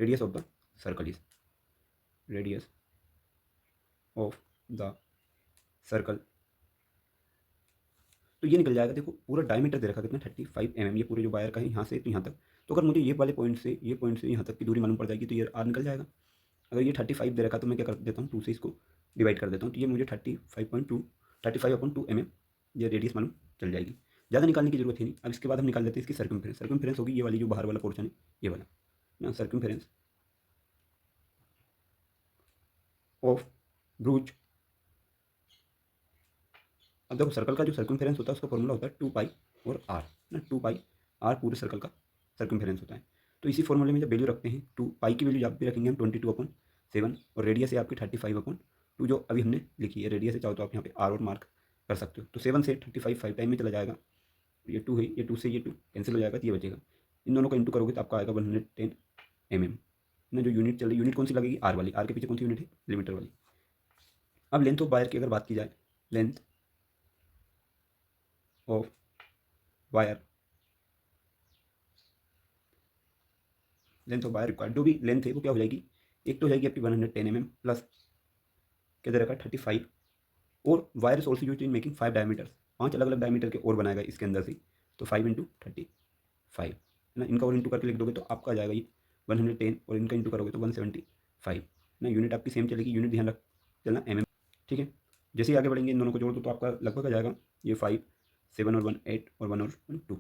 Radius of the circle is, radius of the circle, तो ये निकल जाएगा। देखो पूरा डायमीटर दे रखा कितना 35 mm, ये पूरे जो वायर का है यहाँ से तो यहाँ तक। तो अगर मुझे ये वाले पॉइंट से यहाँ तक की दूरी मालूम पड़ जाएगी तो ये आर निकल जाएगा। अगर ये 35 दे रखा तो मैं क्या कर देता हूँ, 2 से इसको डिवाइड कर देता हूँ, तो ये मुझे 35/2 ये रेडियस मालूम चल जाएगी। ज़्यादा निकालने की जरूरत है नहीं। अब इसके बाद हम निकाल लेते हैं इसकी सर्कमफेरेंस। सर्कमफेरेंस होगी ये वाली जो बाहर वाला पोर्शन है, ये वाला ना, सर्कमफेरेंस ऑफ ब्रूज। अब देखो सर्कल का जो सर्कमफेरेंस होता है उसका फॉर्मूला होता है 2 पाई और आर ना, 2 पाई आर पूरे सर्कल का सर्कमफेरेंस होता है। तो इसी फॉर्मूले में जब वैल्यू रखते हैं, 2 पाई की वैल्यू आप भी रखेंगे हम 22/7 और रेडियस है आपकी 35/2 जो अभी हमने लिखी है। रेडियस से चाहो तो आप यहाँ पे आर और मार्क कर सकते हो। तो 7 से 35 5 टाइम में चला जाएगा। ये 2 है, ये 2 से ये 2 कैंसिल हो जाएगा तो ये बचेगा। इन दोनों का इंटू करोगे तो आपका आएगा 110 mm ना। जो यूनिट चल रही, यूनिट कौन सी लगेगी, आर वाली। आर के पीछे कौन सी यूनिट है, मिलीमीटर वाली। अब लेंथ ऑफ वायर की अगर बात की जाए, length of wire, length of wire required, जो भी लेंथ है वो क्या हो जाएगी, एक तो हो जाएगी आपकी 110 mm प्लस क्या दे रखा है 35, और wire is also used in making 5 diameters, 5 अलग अलग डायमीटर के और बनाएगा इसके अंदर से। तो 5 × 35 है ना, इनका और इंटू करके लिख दोगे तो आपका आ जाएगा ये 110 और इनका इंटू करोगे तो 175 ना। यूनिट आपकी सेम चलेगी, यूनिट ध्यान रख चलना mm, ठीक है। जैसे ही आगे बढ़ेंगे इन दोनों को जोड़ दो तो आपका लगभग आ जाएगा ये 5 7 और 1 8 और 1 और 1 2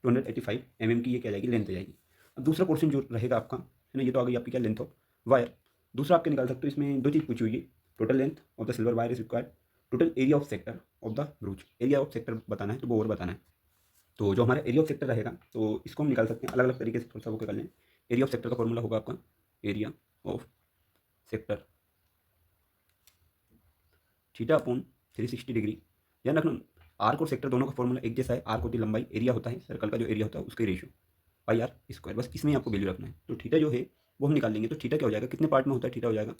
285 mm की ये क्या जाएगी, लेंथ आ जाएगी। अब दूसरा पोर्शन जो रहेगा आपका है ना, ये तो आ गई आपकी क्या, लेंथ ऑफ वायर। दूसरा आपके निकाल सकते हो, इसमें दो चीज़ पूछी हुई है। Total length of the silver wire is required, total area of sector of the ब्रूच। Area of sector बताना है तो वो और बताना है। तो जो हमारा एरिया ऑफ सेक्टर रहेगा तो इसको हम निकाल सकते हैं अलग अलग तरीके से, थोड़ा सा वो कर लें। एरिया ऑफ सेक्टर का फॉर्मूला होगा आपका एरिया ऑफ सेक्टर θ/360 डिग्री। ध्यान रखना आर्क और सेक्टर दोनों का फॉर्मूला एक जैसा है। आर्क होती है लंबाई, एरिया होता है सर्कल का जो एरिया होता है उसका रेशियो, पाई आर स्क्वायर। बस इसमें आपको वैल्यू रखना है। तो थीटा जो है वो हम निकाल लेंगे। तो थीटा क्या हो जाएगा, कितने पार्ट में होता है थीटा हो जाएगा,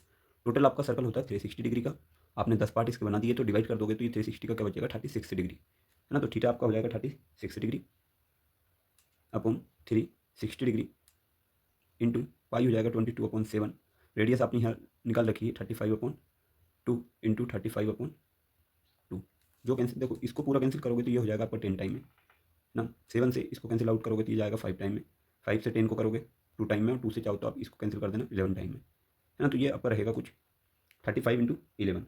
टोटल आपका सर्कल होता है 360 डिग्री का। आपने 10 पार्ट इसके बना दिए तो डिवाइड कर दोगे तो ये 360 का क्या बचेगा 36 डिग्री है ना। तो थीटा आपका हो जाएगा 36 degree upon 360 degree into pi हो जाएगा 22/7। रेडियस आपने यहाँ निकाल रखी है 35/2 इंटू 35/2। जो कैंसिल, देखो इसको पूरा कैंसिल करोगे तो ये हो जाएगा आपका 10 टाइम में ना। 7 से इसको कैंसिल आउट करोगे तो ये जाएगा 5 टाइम में। 5 से 10 को करोगे 2 टाइम में, और 2 से चाहो तो आप इसको कैंसिल कर देना 11 टाइम में है ना। तो ये आपका रहेगा कुछ 35 × 11,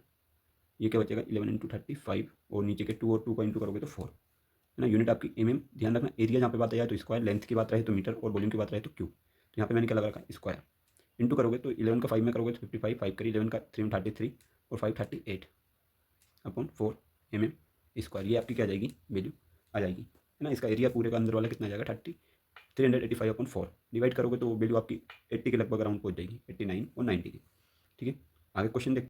ये क्या बचेगा 11 × 35, और नीचे के 2 और 2 का इंटू करोगे तो 4 है ना। यूनिट आपकी mm। ध्यान रखना एरिया जहाँ पे बात आया तो स्क्वायर, लेंथ की बात रहे तो मीटर, और वॉल्यूम की बात रहे तो क्यूब। तो यहाँ पे मैंने क्या लगा रखा स्क्वायर। इंटू करोगे तो 11 का 5 में करोगे तो 55, 5 करी 11 का 3 में 33 और 5 38 अपॉन 4 mm स्क्वायर। ये आपकी क्या आ जाएगी वैल्यू आ जाएगी है ना। इसका एरिया पूरे का अंदर वाला कितना आ जाएगा 385/4। डिवाइड करोगे तो वैल्यू आपकी 80 के लगभग अराउंड पहुँच जाएगी, 89 और 90 की। ठीक है, आगे क्वेश्चन देख।